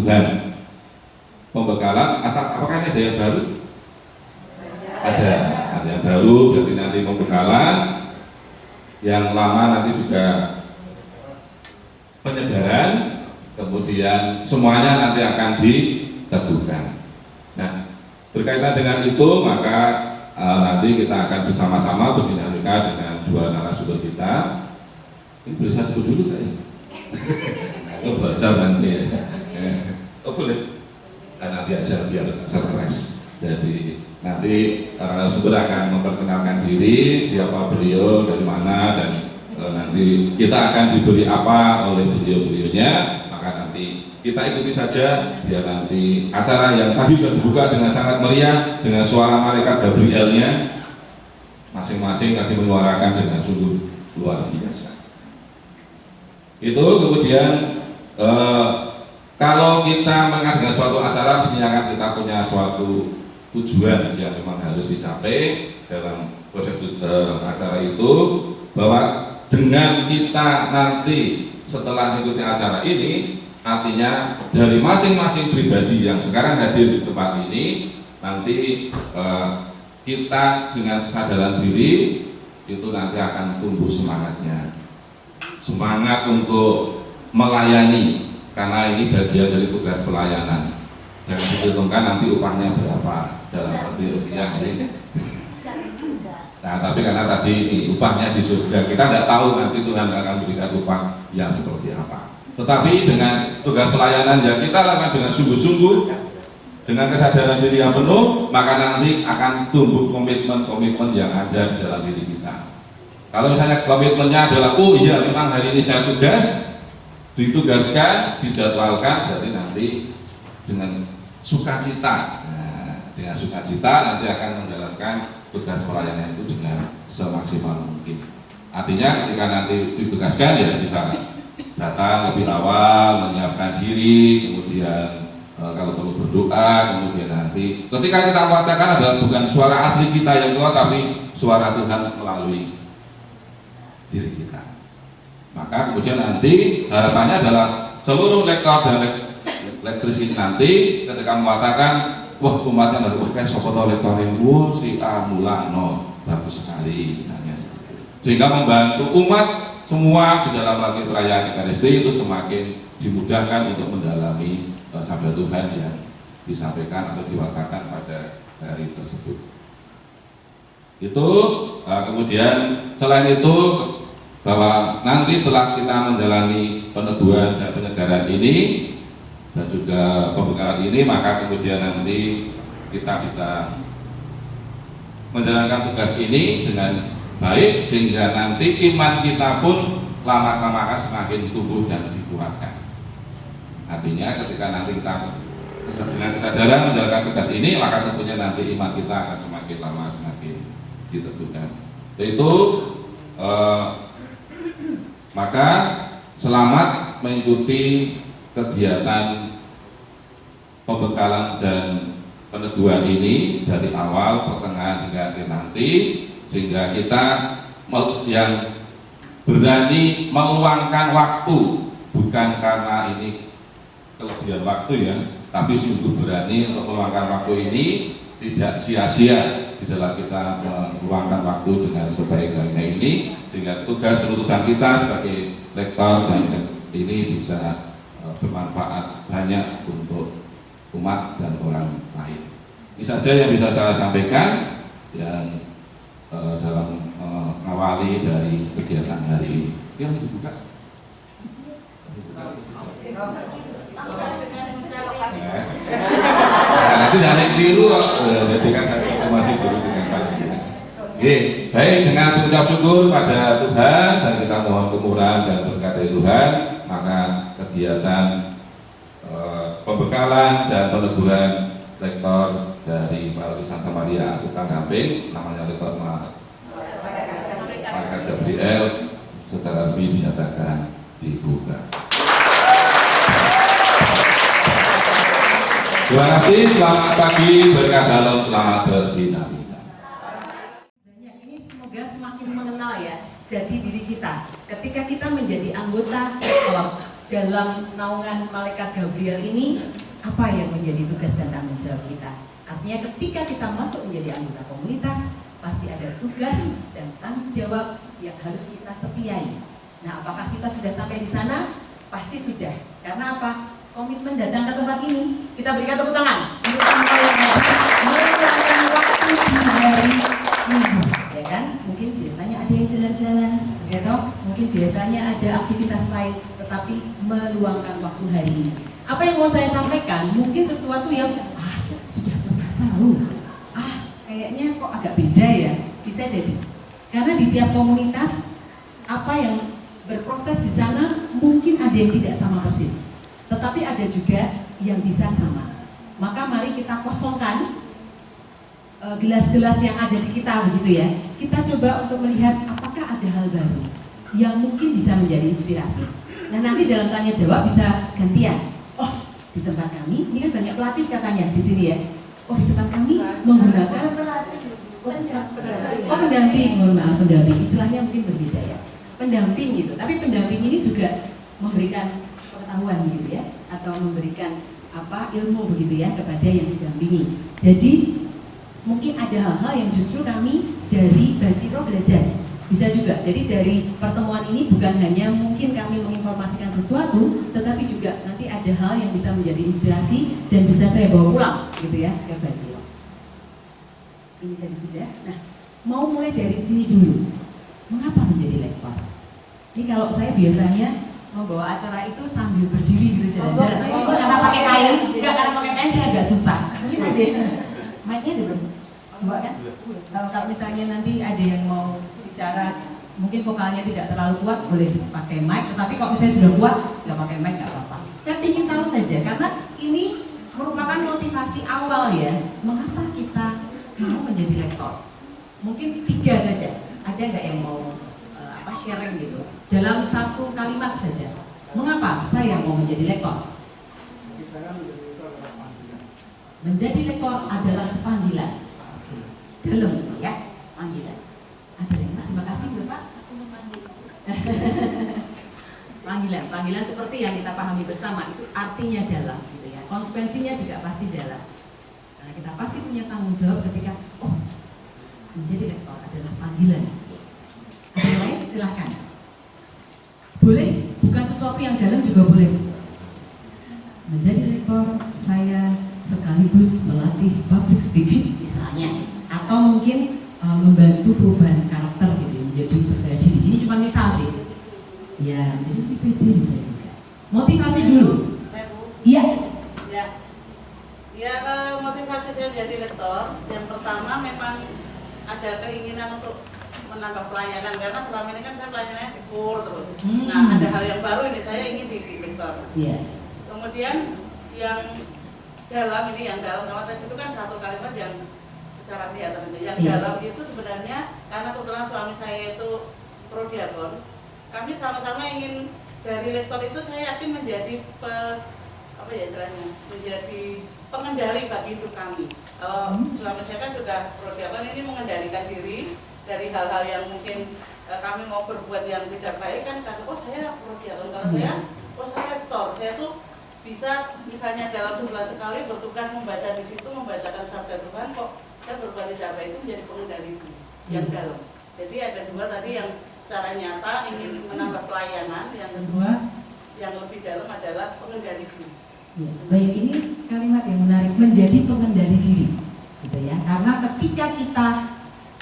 Tuhan. Pembekalan, apakah ini ada yang baru? Ada yang baru, berarti nanti pembekalan. Yang lama nanti juga penyegaran, kemudian semuanya nanti akan diteguhkan. Nah, berkaitan dengan itu maka nanti kita akan bersama-sama berdinamika dengan dua narasumber kita. Ini boleh saya sebut dulu kayaknya. Itu baca nanti ya. Oh boleh. Nanti aja biar stres. Jadi nanti narasumber akan memperkenalkan diri, siapa beliau, dari mana, dan nanti kita akan diberi apa oleh beliau-beliaunya. Maka nanti kita ikuti saja biar nanti acara yang tadi sudah dibuka dengan sangat meriah dengan suara malaikat Gabrielnya masing-masing nanti menyuarakan dengan sungguh luar biasa. Itu kemudian kalau kita mengadakan suatu acara mestinya kan kita punya suatu tujuan yang memang harus dicapai dalam proses acara itu, bahwa dengan kita nanti setelah mengikuti acara ini, artinya dari masing-masing pribadi yang sekarang hadir di tempat ini, nanti kita dengan kesadaran diri itu nanti akan tumbuh semangatnya, semangat untuk melayani. Karena ini bagian dari tugas pelayanan. Jangan dihitungkan nanti upahnya berapa dalam arti rupiah ini. Nah, tapi karena tadi ini upahnya di surga, kita tidak tahu nanti Tuhan akan memberikan upah yang seperti apa. Tetapi dengan tugas pelayanan yang kita lakukan dengan sungguh-sungguh, dengan kesadaran diri yang penuh, maka nanti akan tumbuh komitmen-komitmen yang ada di dalam diri kita. Kalau misalnya komitmennya adalah, oh iya memang hari ini saya ditugaskan, dijadwalkan, berarti nanti dengan sukacita, dengan sukacita nanti akan menjalankan tugas pelayanan itu dengan semaksimal mungkin. Artinya ketika nanti ditugaskan ya bisa datang lebih awal, menyiapkan diri, kemudian kalau perlu berdoa, kemudian nanti ketika kita mengatakan adalah bukan suara asli kita yang keluar, tapi suara Tuhan melalui diri kita. Maka kemudian nanti harapannya adalah seluruh lektor dan lektris ini nanti ketika mengatakan, wah umatnya dari kayak sopoto lektor yang si A Mulano bagus sekali, misalnya, sehingga membantu umat semua di dalam lagi perayaan Ekaristi itu semakin dimudahkan untuk mendalami sabda Tuhan yang disampaikan atau diwakilkan pada hari tersebut. Itu kemudian selain itu, bahwa nanti setelah kita menjalani peneduhan dan penyegaran ini dan juga pembekalan ini, maka kemudian nanti kita bisa menjalankan tugas ini dengan baik, sehingga nanti iman kita pun lama-kelamaan semakin tumbuh dan dikuatkan. Artinya ketika nanti kita dengan kesadaran menjalankan tugas ini, maka tentunya nanti iman kita akan semakin lama semakin diteguhkan. Itu maka selamat mengikuti kegiatan pembekalan dan peneguhan ini dari awal, pertengahan hingga akhir nanti, sehingga kita yang berani meluangkan waktu, bukan karena ini kelebihan waktu ya, tapi sungguh berani untuk meluangkan waktu ini tidak sia-sia di dalam kita meluangkan waktu dengan sebaik-baiknya ini, sehingga tugas penutusan kita sebagai lektor dan ini bisa bermanfaat banyak untuk umat dan orang lain. Ini saja yang bisa saya sampaikan yang dalam mengawali dari kegiatan hari ini. Yang dibuka. Nanti jangan keliru, jadi kan masih dulu dengan Pak. Baik, dengan mengucap syukur pada Tuhan dan kita mohon kemurahan dan berkat dari Tuhan, maka kegiatan pembekalan dan peneguhan rektor dari Paroki Santa Maria Asukan Gamping, namanya rektor Malaikat Gabriel, secara resmi dinyatakan dibuka. Terima kasih, selamat pagi, berkah dalam, selamat berdinamika. Ini semoga semakin mengenal ya jati diri kita. Ketika kita menjadi anggota dalam naungan malaikat Gabriel ini, apa yang menjadi tugas dan tanggung jawab kita. Artinya ketika kita masuk menjadi anggota komunitas, pasti ada tugas dan tanggung jawab yang harus kita setiai. Nah, apakah kita sudah sampai di sana? Pasti sudah. Karena apa? Komitmen datang ke tempat ini. Kita berikan tepuk tangan untuk semua yang meluangkan waktu di hari Minggu, ya kan? Mungkin biasanya ada yang jalan-jalan, ya toh? Mungkin biasanya ada aktivitas lain, tetapi meluangkan waktu hari ini. Apa yang mau saya sampaikan? Mungkin sesuatu yang sudah pernah tahu. Kayaknya kok agak beda ya. Bisa jadi. Karena di tiap komunitas apa yang berproses di sana mungkin ada yang tidak sama persis, tetapi ada juga yang bisa sama. Maka mari kita kosongkan gelas-gelas yang ada di kita, begitu ya. Kita coba untuk melihat apakah ada hal baru yang mungkin bisa menjadi inspirasi. Nah, nanti dalam tanya jawab bisa gantian. Oh, di tempat kami ini kan banyak pelatih katanya di sini ya. Oh, di tempat kami menggunakan pendamping, mohon maaf, pendamping. Istilahnya mungkin berbeda ya. Pendamping gitu. Tapi pendamping ini juga memberikan pengetahuan gitu ya, atau memberikan ilmu begitu ya kepada yang didampingi. Jadi mungkin ada hal-hal yang justru kami dari Baciro belajar. Bisa juga. Jadi dari pertemuan ini bukan hanya mungkin kami menginformasikan sesuatu, tetapi juga nanti ada hal yang bisa menjadi inspirasi dan bisa saya bawa pulang gitu ya ke Baciro. Ini tadi sudah. Nah, mau mulai dari sini dulu. Mengapa menjadi lektor? Ini kalau saya biasanya membawa acara itu sambil berdiri gitu jalan-jalan. Ini karena pakai kain, enggak karena pakai kain saya agak susah. Mungkin ada mic-nya ada belum? Dua kan? Kalau misalnya nanti ada yang mau bicara, mungkin vokalnya tidak terlalu kuat, boleh pakai mic. Tetapi kalau misalnya sudah kuat, nggak pakai mic nggak apa-apa. Saya ingin tahu saja karena ini merupakan motivasi awal ya. Mengapa kita mau menjadi lektor? Mungkin 3 saja. Ada nggak yang mau sharing gitu dalam satu kalimat saja? Mengapa saya mau menjadi lektor? Menjadi lektor adalah panggilan. Dalam ya, panggilan. Ada yang terima kasih Bapak. Panggilan seperti yang kita pahami bersama itu artinya dalam gitu ya. Konsekuensinya juga pasti dalam. Karena kita pasti punya tanggung jawab ketika menjadi lektor adalah panggilan. Ada yang lain? Silahkan. Boleh, bukan sesuatu yang dalam juga boleh. Menjadi lektor, saya sekaligus melatih public speaking misalnya, atau mungkin membantu perubahan karakter gitu, menjadi percaya diri. Ini cuma misal sih. Ya, menjadi lebih pede bisa juga. Motivasi dulu. Saya Bu. Iya. Ya, motivasi saya menjadi lektor. Yang pertama memang ada keinginan untuk menambah pelayanan, karena selama ini kan saya pelayanannya di kur terus. Nah, ada hal yang baru ini, saya ingin di lektor. Yeah. Kemudian yang dalam ini, yang dalam kalau tadi itu kan satu kalimat yang secara kelihatan aja. Yang dalam itu sebenarnya karena kebetulan suami saya itu prodiakon, kami sama-sama ingin dari lektor itu saya yakin menjadi menjadi pengendali bagi hidup kami. Kalau suami saya kan sudah prodiakon, ini mengendalikan diri dari hal-hal yang mungkin kami mau berbuat yang tidak baik kan, karena saya prodiakon, kalau saya lektor, saya tuh bisa misalnya dalam sebulan sekali bertugas membaca di situ, membacakan sabda Tuhan, kok saya berbuat tidak baik itu menjadi pengendali yang dalam. Jadi ada 2 tadi yang secara nyata ingin menambah pelayanan, yang kedua yang lebih dalam adalah pengendali diri. Ya, baik, ini kalimat yang menarik, menjadi pengendali diri, gitu ya. Karena ketika kita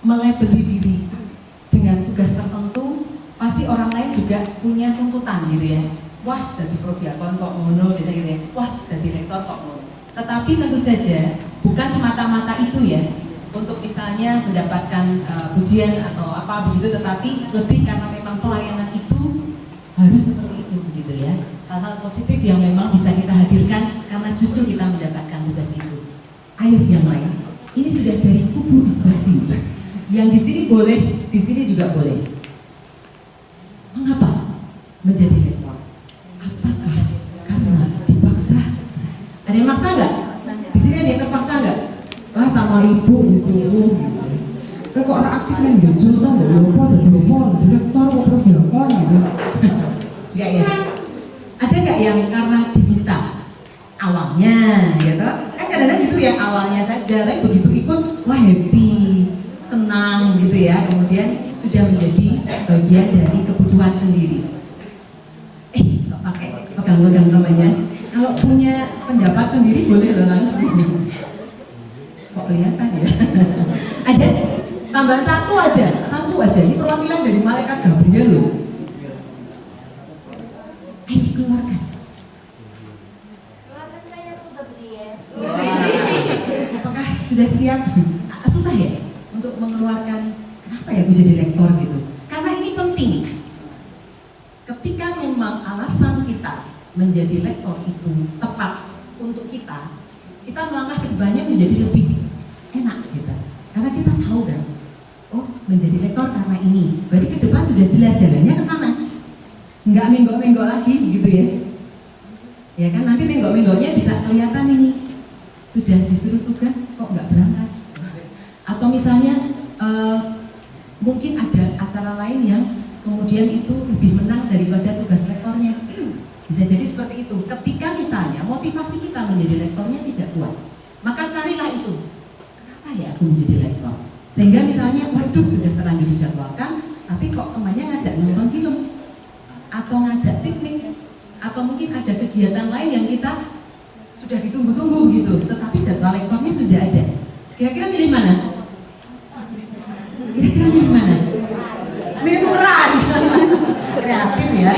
melabeli diri dengan tugas tertentu, pasti orang lain juga punya tuntutan gitu ya. Wah, dari prodiakon kok ngono, gitu ya. Wah, dari rektor kok ngono. Tetapi tentu saja bukan semata-mata itu ya, untuk misalnya mendapatkan pujian atau apa begitu, tetapi lebih karena memang pelayanan itu harus seperti itu begitu ya. Hal-hal positif yang memang bisa kita hadirkan karena justru kita mendapatkan tugas itu. Ayo yang lain, ini sudah dari kubu di sebelah sini. Yang di sini boleh, di sini juga boleh. Mengapa menjadi lektor? Apakah karena dipaksa? Ada yang maksa nggak? Di sini ada yang terpaksa nggak? Wah, sama ibu disuruh. Saya kok orang aktif kan gitu, kan dari apa, dari lektor, kok prodiakon gitu. Enggak ya? Ada Ada nggak yang karena diminta awalnya, gitu? Kan kadang-kadang gitu ya, awalnya saja, tapi begitu ikut, wah happy, senang gitu ya, kemudian sudah menjadi bagian dari kebutuhan sendiri. Nggak pakai pegang-pegang namanya. Kalau punya pendapat sendiri boleh loh langsung. Kok kelihatan ya? Ada tambahan satu aja. Ini perwakilan dari malaikat Gabriel loh. Ayo keluarkan. Keluarkan saya tuh Gabriel. Apakah sudah siap? Susah ya untuk mengeluarkan kenapa ya aku jadi lektor gitu? Karena ini penting. Ketika memang alasan kita menjadi lektor itu tepat untuk kita melangkah ke depannya menjadi lebih enak gitu. Karena kita tahu kan, oh menjadi lektor karena ini. Berarti ke depan sudah jelas jalannya ke sana. Nggak menggok-menggok lagi gitu ya. Ya kan nanti menggok-menggoknya bisa kelihatan ini. Sudah disuruh tugas kok nggak berangkat. Atau misalnya mungkin ada acara lain yang kemudian itu lebih menang daripada tugas lektornya. Bisa jadi seperti itu. Ketika misalnya motivasi kita menjadi lektornya tidak kuat, maka carilah itu. Kenapa ya aku menjadi lektor? Sehingga misalnya, waduh sudah terlanjur dijadwalkan, tapi kok temannya ngajak nonton film, atau ngajak piknik, atau mungkin ada kegiatan lain yang kita sudah ditunggu-tunggu gitu, tetapi jadwal lektornya sudah ada. Kira-kira milih mana? Kira-kira milih mana? Milih tukeran. Kreatif ya.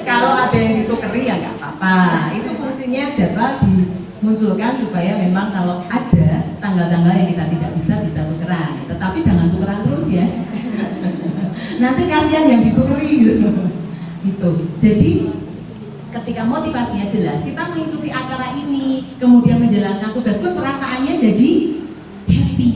Kalau ada yang ditukeri ya nggak apa-apa. Itu fungsinya jadwal dimunculkan supaya memang kalau ada tanggal-tanggal yang kita tidak bisa tukeran. Tetapi jangan tukeran terus ya. Nanti kasihan yang ditukeri gitu. Gitu. Jadi ketika motivasinya jelas, kita mengikuti acara ini, kemudian menjalankan tugas pun perasaannya jadi happy.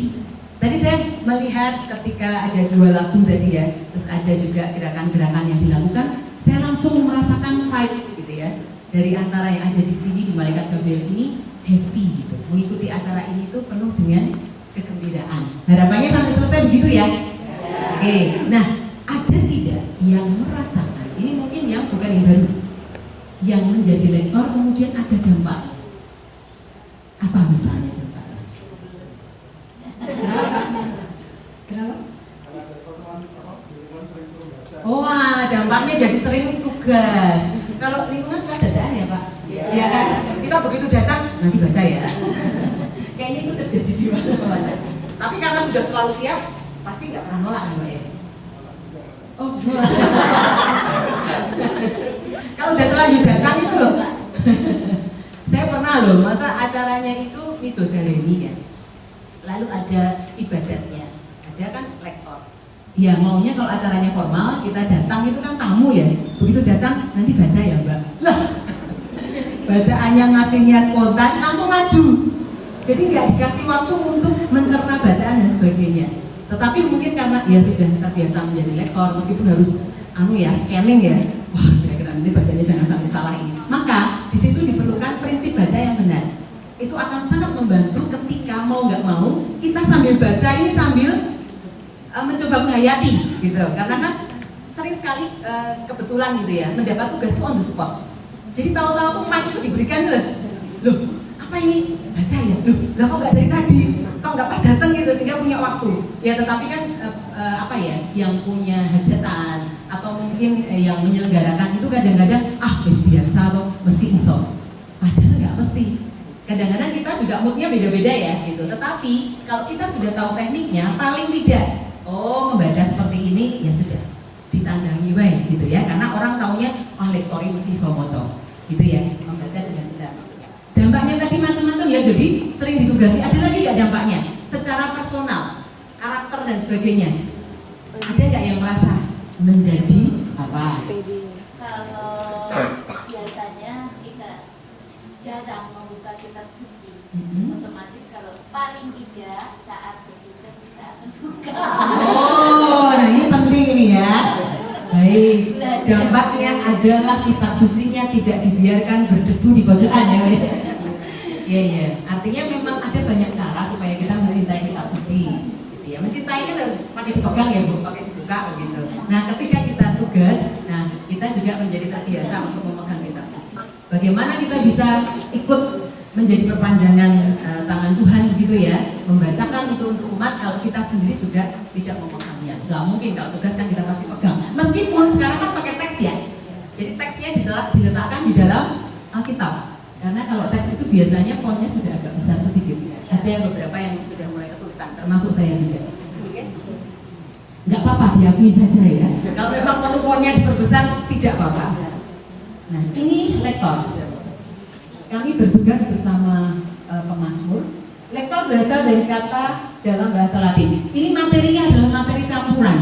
Tadi saya melihat ketika ada 2 lagu tadi ya, terus ada juga gerakan-gerakan yang dilakukan, saya langsung merasakan vibe gitu ya. Dari antara yang ada di sini di Malaikat Gabriel ini happy gitu. Mengikuti acara ini tuh penuh dengan kegembiraan. Harapannya sampai selesai begitu ya? Oke. Nah, ada tidak yang merasakan, ini mungkin yang bukan yang baru, yang menjadi lektor kemudian ada dampak? Apa misalnya dampaknya? Kenapa? Oh, dampaknya jadi sering tugas. Kalau lingkungan suka dadaan ya Pak? Iya kan? Kita begitu datang, nanti baca ya. Kayaknya itu terjadi di mana-mana. Tapi karena sudah selalu siap, pasti nggak pernah nolak ya Pak ya? Oh, kalau udah terlanjur datang itu loh. Saya pernah loh, masa acaranya itu Midodareni ya. Lalu ada ibadatnya, ada kan lektor. Ya maunya kalau acaranya formal, kita datang itu kan tamu ya. Begitu datang, nanti baca ya Mbak. Lah, bacaannya ngasihnya spontan, langsung maju. Jadi nggak dikasih waktu untuk mencerna bacaan dan sebagainya. Tetapi mungkin karena ya sudah terbiasa menjadi lektor, meskipun harus scanning ya. Wah, kira-kira nanti bacanya jangan sampai salah ini. Maka di situ diperlukan prinsip baca yang benar. Itu akan sangat membantu ketika mau nggak mau kita sambil baca ini sambil mencoba menghayati gitu. Karena kan sering sekali kebetulan gitu ya mendapat tugas itu on the spot. Jadi tahu-tahu tuh mic itu diberikan loh apa ini baca ya, lah kok nggak dari tadi, kok nggak pas datang gitu sehingga punya waktu. Ya tetapi kan yang punya hajatan atau mungkin yang menyelenggarakan itu kadang-kadang wis biasa loh, mesti iso. Padahal nggak mesti. Kadang-kadang kita juga moodnya beda-beda ya gitu. Tetapi kalau kita sudah tahu tekniknya, paling tidak membaca seperti ini ya sudah ditandangi wae gitu ya. Karena orang taunya lektori mesti iso maca gitu ya, membaca dengan benar. Dampaknya tadi macam-macam ya, jadi sering ditugasi. Ada lagi nggak dampaknya? Secara personal, karakter dan sebagainya. Ada nggak yang merasa menjadi apa? Kalau biasanya kita jarang membuka kitab suci, otomatis kalau paling tidak saat berbuka kita akan buka. Oh, nah ini penting ini ya. Baik, dampaknya adalah kitab sucinya tidak dibiarkan berdebu di pojokan ya. Iya. Artinya memang ada banyak cara supaya kita mencintai kitab suci. Gitu ya. Mencintai kan harus pakai dipegang ya, Bu, pakai dibuka begitu. Nah, ketika kita tugas, nah kita juga juga menjadi terbiasa untuk memegang kitab suci. Bagaimana kita bisa ikut menjadi perpanjangan tangan Tuhan begitu ya, membacakan itu untuk umat kalau kita sendiri juga tidak memegangnya. Nggak mungkin, kalau tugas kan kita pasti pegang. Meskipun sekarang kan pakai teks ya, jadi teksnya diletakkan di dalam Alkitab. Karena kalau teks itu biasanya fontnya sudah agak besar sedikit. Ada yang beberapa yang sudah mulai kesulitan, termasuk saya juga. Nggak apa-apa, diakui saja ya. Kalau memang perlu fontnya diperbesar, tidak apa-apa. Nah, ini lektor. Kami bertugas bersama pemazmur. Lektor berasal dari kata dalam bahasa Latin. Ini materinya adalah materi campuran.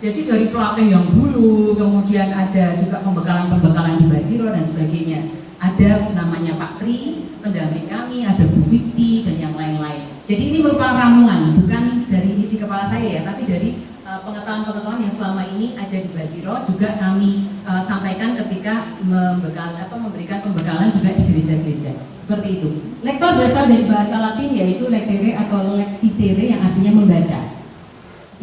Jadi dari pelatih yang dulu, kemudian ada juga pembekalan-pembekalan di Bajiro dan sebagainya. Ada namanya Pak Tri, pendamping kami, ada Bu Fikti dan yang lain-lain. Jadi ini merupakan ramuan, bukan dari isi kepala saya ya, tapi dari pengetahuan-pengetahuan yang selama ini ada di Bajiro juga kami sampaikan ketika memberikan pembekalan juga di gereja-gereja. Seperti itu. Lektor berasal dari bahasa Latin yaitu lectere atau lectitere yang artinya membaca.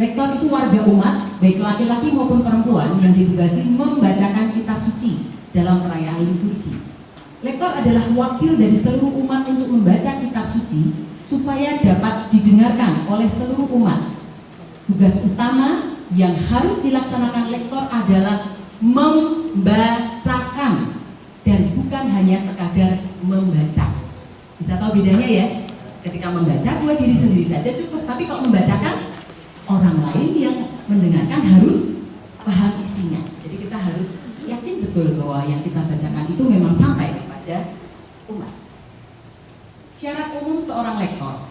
Lektor itu warga umat, baik laki-laki maupun perempuan yang ditugasi membacakan kitab suci dalam perayaan liturgi. Lektor adalah wakil dari seluruh umat untuk membaca kitab suci supaya dapat didengarkan oleh seluruh umat. Tugas utama yang harus dilaksanakan lektor adalah membacakan dan bukan hanya sekadar membaca. Bisa tahu bedanya ya? Ketika membaca buat diri sendiri saja cukup, tapi kalau membacakan orang lain yang mendengarkan harus paham isinya. Jadi kita harus yakin betul bahwa yang kita bacakan itu memang sampai kepada umat. Syarat umum seorang lektor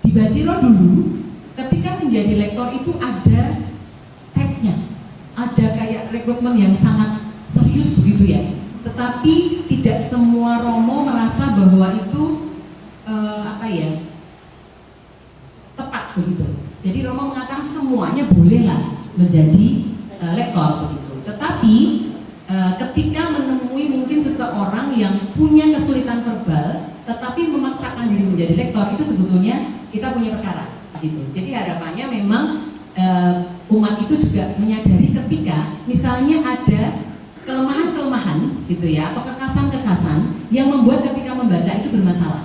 di Bajiro dulu, ketika menjadi lektor itu ada tesnya, ada kayak rekrutmen yang sangat serius begitu ya. Tetapi tidak semua romo merasa bahwa itu tepat begitu. Jadi romo mengatakan semuanya bolehlah menjadi lektor begitu. Tetapi ketika menemui mungkin seseorang yang punya kesulitan verbal, tetapi memaksakan diri menjadi lektor, itu sebetulnya kita punya perkara. Gitu. Jadi harapannya memang umat itu juga menyadari ketika misalnya ada kelemahan-kelemahan gitu ya, atau kekasan-kekasan yang membuat ketika membaca itu bermasalah.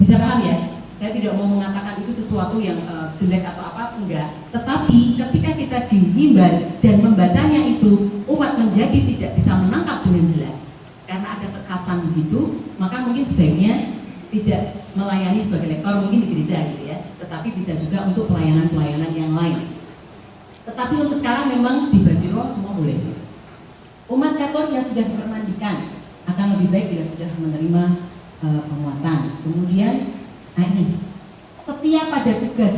Bisa paham ya? Saya tidak mau mengatakan itu sesuatu yang jelek atau apa, enggak. Tetapi ketika kita di mimbar dan membacanya itu umat menjadi tidak bisa menangkap dengan jelas karena ada kekasan begitu, maka mungkin sebaiknya tidak melayani sebagai lektor mungkin di gereja gitu ya, tetapi bisa juga untuk pelayanan-pelayanan yang lain. Tetapi untuk sekarang memang di Bajiro semua boleh. Umat Katolik yang sudah dipermandikan akan lebih baik bila sudah menerima penguatan. Kemudian, ini setia pada tugas,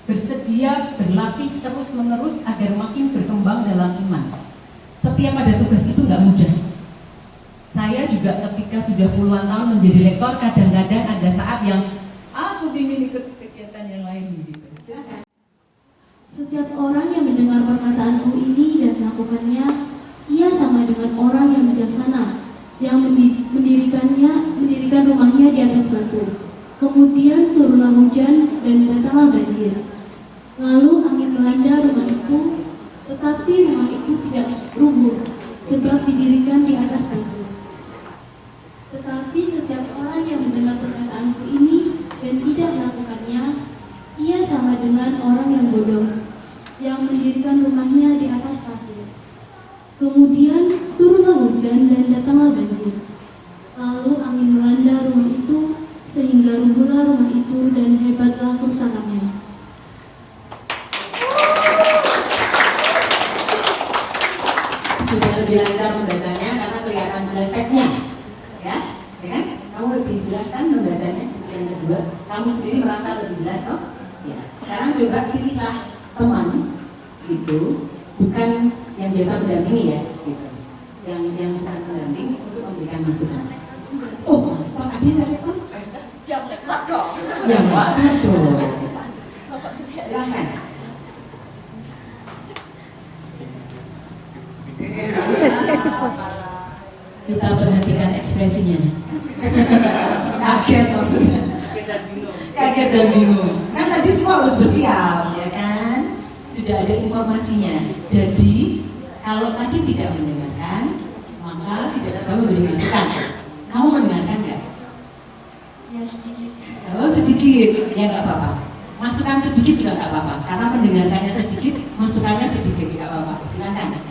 bersedia berlatih terus-menerus agar makin berkembang dalam iman. Setia pada tugas itu nggak mudah. Saya juga ketika sudah puluhan tahun menjadi lektor, kadang-kadang ada saat yang aku ingin ikut kegiatan yang lain gitu. Setiap orang yang mendengar perkataanku ini dan melakukannya, ia sama dengan orang yang bijaksana, yang mendirikan rumahnya di atas batu. Kemudian turunlah hujan dan datanglah banjir. Lalu angin melanda rumah itu, tetapi rumah itu tidak rubuh, sebab didirikan di atas batu. Tetapi setiap orang yang mendengar perkataanku ini dan tidak melakukannya, ia sama dengan orang yang bodoh, yang mendirikan rumahnya di atas pasir. Kemudian turunlah hujan dan datanglah banjir. Lalu angin melanda rumah itu, sehingga rubuhlah rumah itu dan hebatlah kerusakannya. Sudah lebih lancar membacanya karena kelihatan jelas teksnya. Ya kan? Kamu lebih jelas kan membacanya. Yang kedua, kamu sendiri merasa lebih jelas toh? Ya. Sekarang coba pilihlah teman gitu, bukan yang biasa mendampingi ya, gitu. Yang bukan pendamping untuk memberikan masukan. Oh, kok ada yang lektor? Yang lektor dong. Yang lektor dong. Silakan. Kita perhatikan ekspresinya. Kaget maksudnya. Kaget dan bingung. Kan tadi semua harus bersiap, ya kan? Sudah ada informasinya. Jadi kalau tadi tidak mendengar mendengarkan, maka tidak bisa memberi masukan. Kamu mendengarkan nggak? Ya sedikit. Oh sedikit, ya nggak apa-apa. Masukan sedikit juga nggak apa-apa, karena mendengarkannya sedikit, masukannya sedikit nggak apa-apa. Silakan.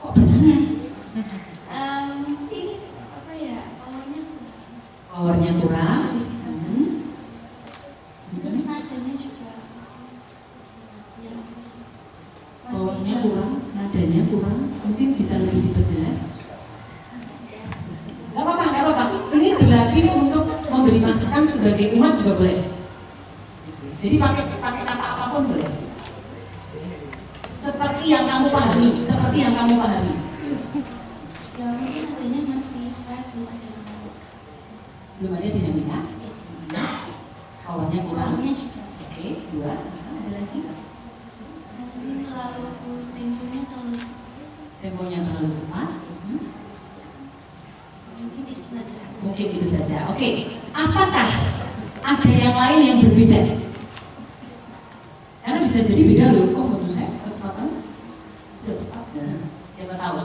Kok benangan? Ini apa ya? Powernya kurang. Terus nadanya juga. Ya. Powernya kurang, nadanya kurang. Mungkin bisa lebih diperjelas. Gak apa-apa, gak apa-apa. Ini dilatih untuk memberi masukan sebagai umat juga boleh. Jadi pakai kata apapun boleh. Seperti yang kamu pahami, seperti yang kamu pahami. Ya mungkin nadanya masih kayak Belum ada dinamika. Powernya kurang. Powernya juga. Oke, dua. Ada lagi. Mungkin terlalu Temponya terlalu cepat. mungkin itu saja. Mungkin itu saja. Oke, apakah ada yang lain yang berbeda? Karena bisa jadi beda loh. Kok menurut saya kecepatan sudah tepat. Siapa tahu?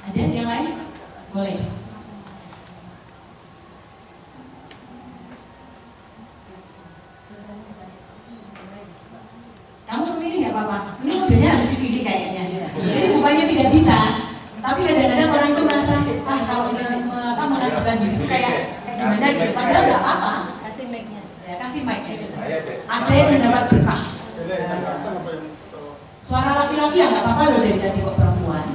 Ada yang lain? Boleh. Kamu memilih nggak apa-apa? Ini modelnya harus dipilih kayaknya. Jadi bukannya tidak bisa, tapi kadang-kadang orang itu merasa, ah kalau mengajukan diri kayak gimana gitu. Padahal nggak apa-apa. Kasih mic-nya. Ya, kasih mic. Ada yang mendapat berkah. Suara laki-laki ya nggak apa-apa loh dari tadi kok perempuan.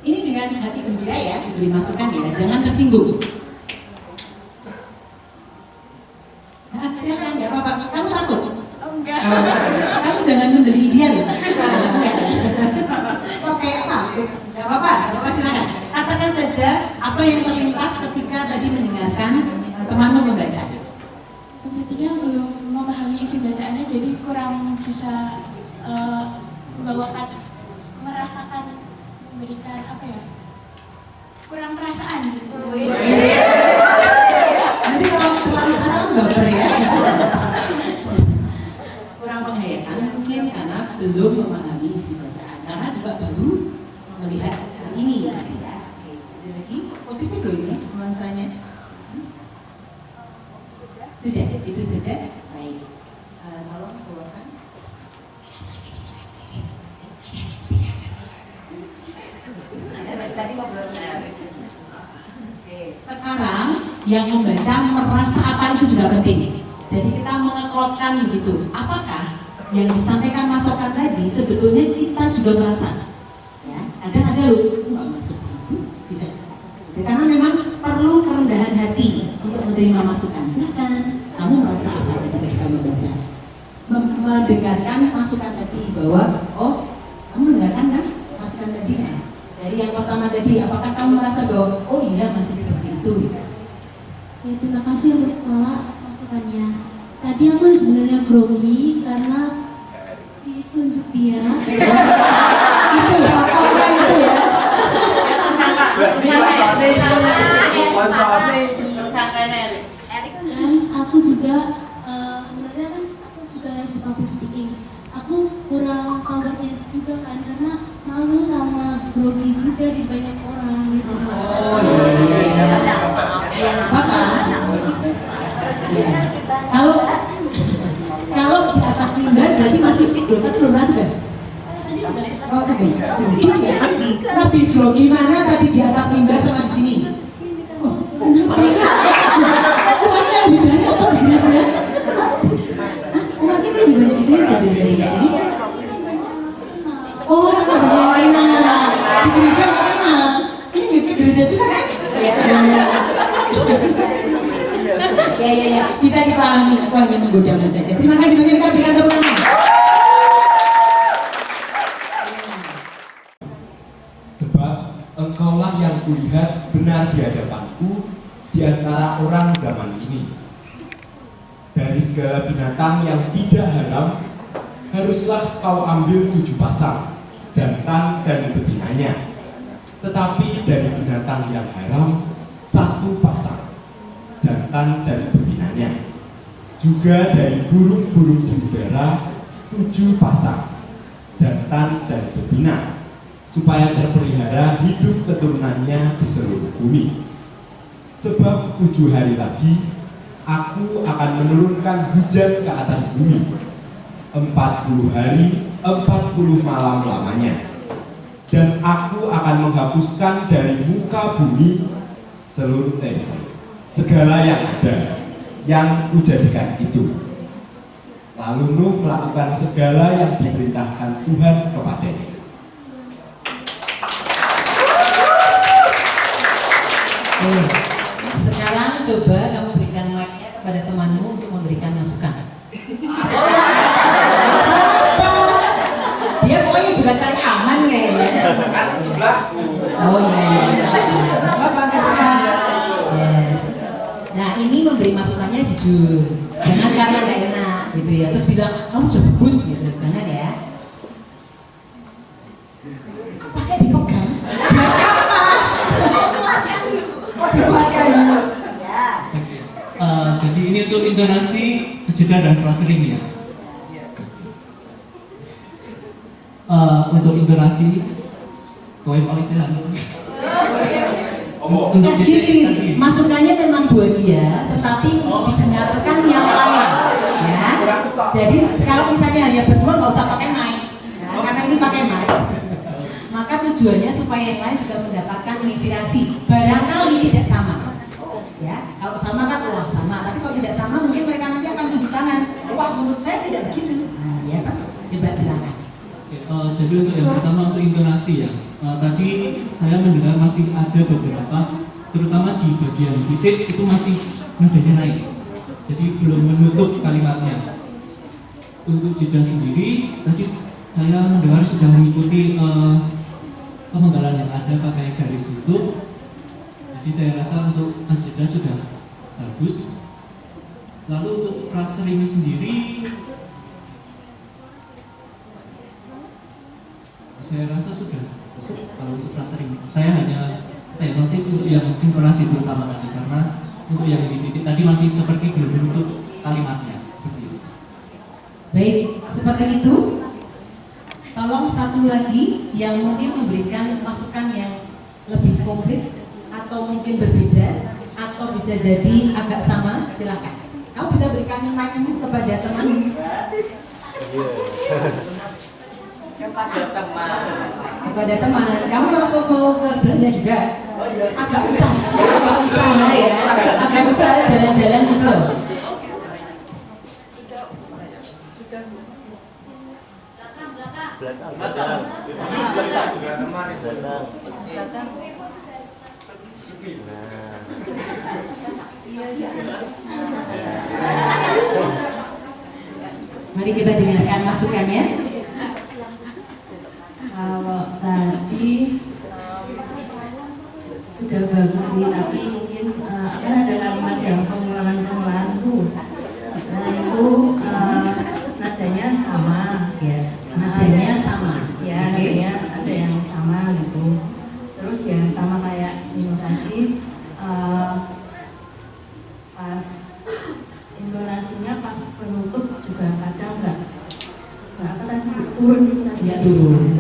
Ini dengan hati gembira ya, diberi masukan ya, jangan tersinggung. Silakan, nggak apa-apa. Kamu takut? Enggak. Kamu jangan memberi ideal ya. Kok kayak takut? Nggak apa-apa, silakan. Katakan saja apa yang terlintas ketika tadi mendengarkan temanmu membaca. Sepertinya belum memahami isi bacaannya, jadi kurang bisa membawakan, merasakan, memberikan apa ya, kurang perasaan gitu. Nanti kalau terlalu asal baper ya. Kurang penghayatan mungkin karena belum memahami isi bacaan, karena juga baru melihat bacaan ini ya. Ada lagi positif loh ini nuansanya. Sudah, itu saja. Baik. Tolong keluarkan. Sekarang yang membaca merasa apa itu juga penting. Jadi kita mengeklopkan begitu. Apakah yang disampaikan masukan tadi sebetulnya kita juga merasa? Ya, ada loh nggak masuk itu bisa. Karena memang perlu kerendahan hati untuk menerima masukan. Silakan. Kamu merasa apa ketika membaca? Mendengarkan masukan tadi bahwa oh kamu mendengarkan kan masukan tadi ya? Dari yang pertama tadi, apakah kamu merasa bahwa oh iya masih seperti itu? Ya, terima kasih untuk Kala atas masukannya. Tadi aku sebenarnya grogi karena ditunjuk dia. Itu apa itu ya? Dan aku juga sebenarnya kan aku juga les di public speaking. Aku kurang powernya juga kan karena malu sama grogi juga di banyak orang gitu. Oh iya. Apa? Kalau di atas mimbar berarti masih belum ragu guys. Tadi udah Oh, oke. Lebih grogi mana tadi di atas mimbar sama di sini? Oh, kenapa? Umatnya lebih banyak atau di gereja? Umatnya kan lebih banyak di gereja dari sini. Oh, nggak enak. Di gereja nggak enak. Ini di gereja juga kan? Ya. Bisa dipahami. Aku hanya menggoda saja. Terima kasih banyak, kita berikan tepuk tangan. Sebab engkaulah yang kulihat benar di hadapanku di antara orang zaman ini. Dari segala binatang yang tidak haram, haruslah kau ambil 7 pasang, jantan dan betinanya. Tetapi dari binatang yang haram, jantan dan betinanya. Juga dari burung-burung di udara 7 pasang jantan dan betina, supaya terpelihara hidup keturunannya di seluruh bumi. Sebab 7 hari lagi aku akan menurunkan hujan ke atas bumi, 40 hari 40 malam lamanya. Dan aku akan menghapuskan dari muka bumi segala yang ada yang kujadikan itu. Lalu Nuh melakukan segala yang diperintahkan Tuhan kepadanya. Sekarang coba kamu berikan mic-nya kepada temanmu untuk memberikan masukan. Dia pokoknya juga cari aman kayaknya. Kan sebelahku. Oh iya. Yes. Nah ini memberi masukannya jujur, jangan karena nggak enak gitu ya. Terus bilang kamu sudah bagus gitu, jangan ya. Pakai dipegang. Jadi ini untuk intonasi, jeda dan frasering ya. Untuk intonasi, poin paling sehat. Untuk Gini, masukannya memang buat dia, tetapi didengarkan yang lain. Ya. Jadi kalau misalnya hanya berdua nggak usah pakai mic, nah, karena ini pakai mic. Maka tujuannya supaya yang lain juga mendapatkan inspirasi. Barangkali tidak sama. Ya, kalau sama kan wah sama, tapi kalau tidak sama mungkin mereka nanti akan tunjuk tangan. Wah, menurut saya tidak begitu. Nah, ya kan? Coba silakan. Jadi untuk yang pertama untuk intonasi ya. Tadi saya mendengar masih ada beberapa, terutama di bagian titik itu masih nadanya naik. Jadi belum menutup kalimatnya. Untuk jeda sendiri, tadi saya mendengar sudah mengikuti pemenggalan yang ada pakai garis tutup. Jadi saya rasa untuk jeda sudah bagus. Lalu untuk frasering sendiri, saya rasa sudah cukup. Kalau untuk frasering, saya hanya notice untuk yang intonasi terutama tadi, karena untuk yang di titik tadi masih seperti belum menutup kalimatnya. Baik, seperti itu. Tolong satu lagi yang mungkin memberikan masukan yang lebih konkret atau mungkin berbeda atau bisa jadi agak sama, silakan. Kamu bisa berikan mic-mu kepada teman. Kepada teman. Kamu langsung mau ke sebelahnya juga. Agak usah ya. Agak usah jalan-jalan gitu loh. Mari kita dengarkan masukannya. Kalau tadi sudah bagus sih, tapi mungkin akan ada kalimat yang pengulangan tuh. Nah itu nadanya sama. Ya, nadanya sama. Ya, nadanya ada yang sama gitu. Terus ya sama kayak intonasi, pas intonasinya pas penutup juga kadang nggak apa tadi turun gitu tadi. Ya turun.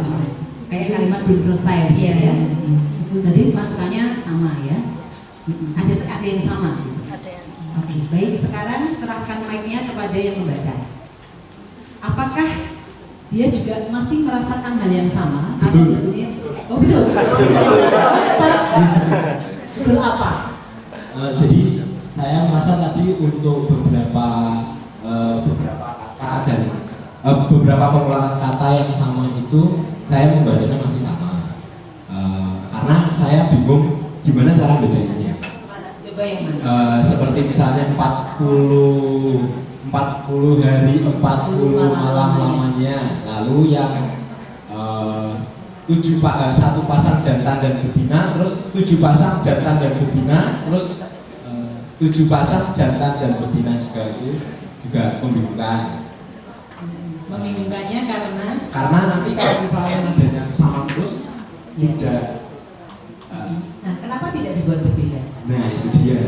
Kayak kalimat belum selesai. Iya. Ya. Jadi masukannya sama ya. Ada yang sama. Ada yang Oke, baik. Sekarang serahkan mic-nya kepada yang membaca. Apakah dia juga masih merasakan hal yang sama? Atau sebelumnya? Oh betul. Betul apa? Jadi saya merasa tadi untuk beberapa kata dan beberapa pengulangan kata yang sama itu saya membacanya masih sama. Karena saya bingung gimana cara bedanya. Coba yang mana? Seperti misalnya 40 hari 40 malam lamanya, lalu yang 1 pasang jantan dan betina, terus 7 pasang jantan dan betina, terus 7 pasang jantan dan betina juga membingungkan. Membingungkannya Karena nanti kalau misalnya nadanya sama terus tidak. nah, kenapa tidak dibuat berbeda? Nah itu dia.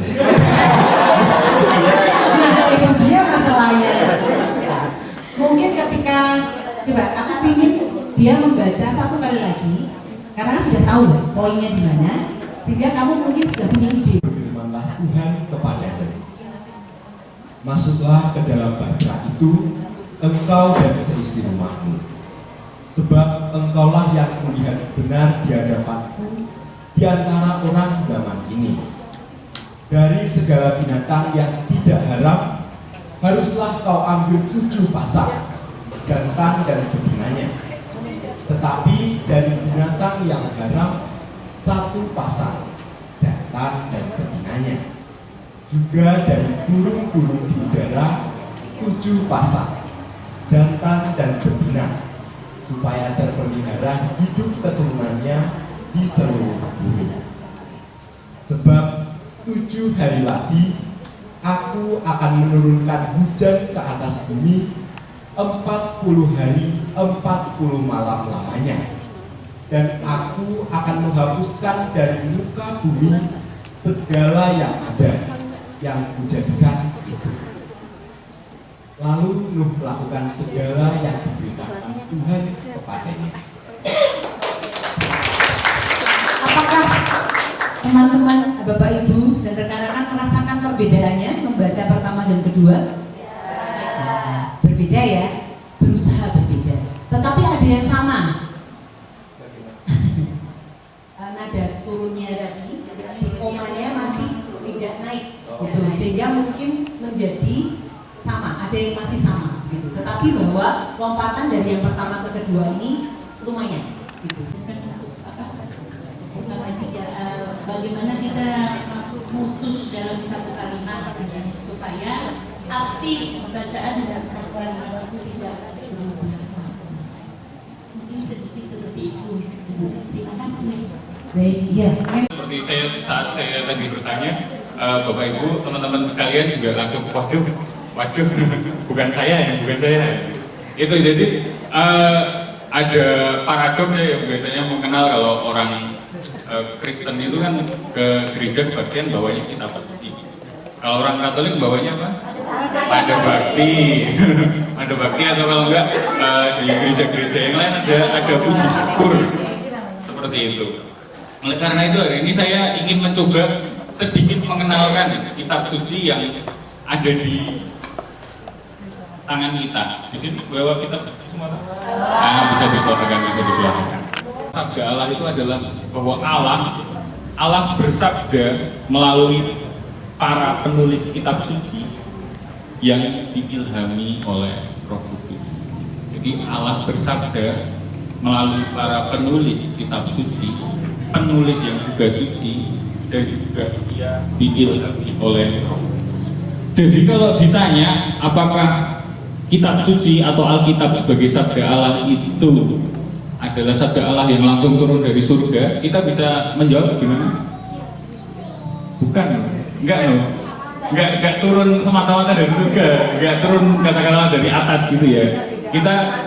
Coba aku ingin dia membaca satu kali lagi, karena kan sudah tahu poinnya di mana, sehingga kamu mungkin sudah punya ide. Berfirmanlah Tuhan kepadanya, masuklah ke dalam bahtera itu, engkau dan seisi rumahmu, sebab engkaulah yang melihat benar di hadapanku di antara orang zaman ini. Dari segala binatang yang tidak haram, haruslah kau ambil 7 pasang, jantan dan betinanya. Tetapi dari binatang yang haram, 1 pasang, jantan dan betinanya. Juga dari burung-burung di udara, 7 pasang, jantan dan betina, supaya terpelihara hidup keturunannya di seluruh bumi. Sebab 7 hari lagi aku akan menurunkan hujan ke atas bumi 40 hari 40 malam lamanya, dan aku akan menghapuskan dari muka bumi segala yang ada yang kujadikan itu. Lalu Nuh melakukan segala yang diberitakan Tuhan kepadanya. Apakah teman-teman, Bapak Ibu dan rekan-rekan merasakan perbedaannya membaca pertama dan kedua? Berbeda ya, berusaha berbeda. Tetapi ada yang sama. Nada turunnya tadi, di komanya masih tidak naik, gitu. Sehingga mungkin menjadi sama. Ada yang masih sama, gitu. Tetapi bahwa lompatan dari yang pertama ke kedua ini lumayan, gitu. Bagaimana kita mutus dalam satu kalimat supaya arti bacaan dalam satu kalimat itu tidak berubah. Mungkin sedikit seperti itu. Terima kasih. Baik, ya. Seperti saat saya tadi bertanya, Bapak Ibu, teman-teman sekalian juga langsung waduh, bukan saya. Itu jadi ada paradoks ya yang biasanya mengenal kalau orang Kristen itu kan ke gereja kebaktian bawanya kitab suci. Kalau orang Katolik bawanya apa? Pada bakti, ada bakti, atau kalau enggak di gereja-gereja yang lain ada puji syukur seperti itu. Oleh karena itu hari ini saya ingin mencoba sedikit mengenalkan kitab suci yang ada di tangan kita. Di sini bawa kitab suci semua. Bisa dicobakan, bisa dijelaskan. Sabda Allah itu adalah bahwa Allah bersabda melalui para penulis kitab suci yang diilhami oleh Roh Kudus. Jadi Allah bersabda melalui para penulis kitab suci, penulis yang juga suci dan juga dia diilhami oleh Roh Kudus. Jadi kalau ditanya apakah kitab suci atau Alkitab sebagai sabda Allah itu adalah sabda Allah yang langsung turun dari surga, kita bisa menjawab gimana? Bukan, enggak turun semata-mata dari surga, enggak turun katakanlah dari atas gitu ya. Kita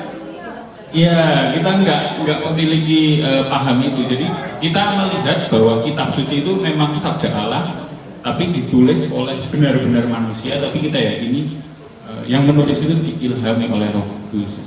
enggak memiliki paham itu. Jadi kita melihat bahwa kitab suci itu memang sabda Allah, tapi ditulis oleh benar-benar manusia. Tapi kita yakini yang menulis itu diilhami oleh Roh Kudus.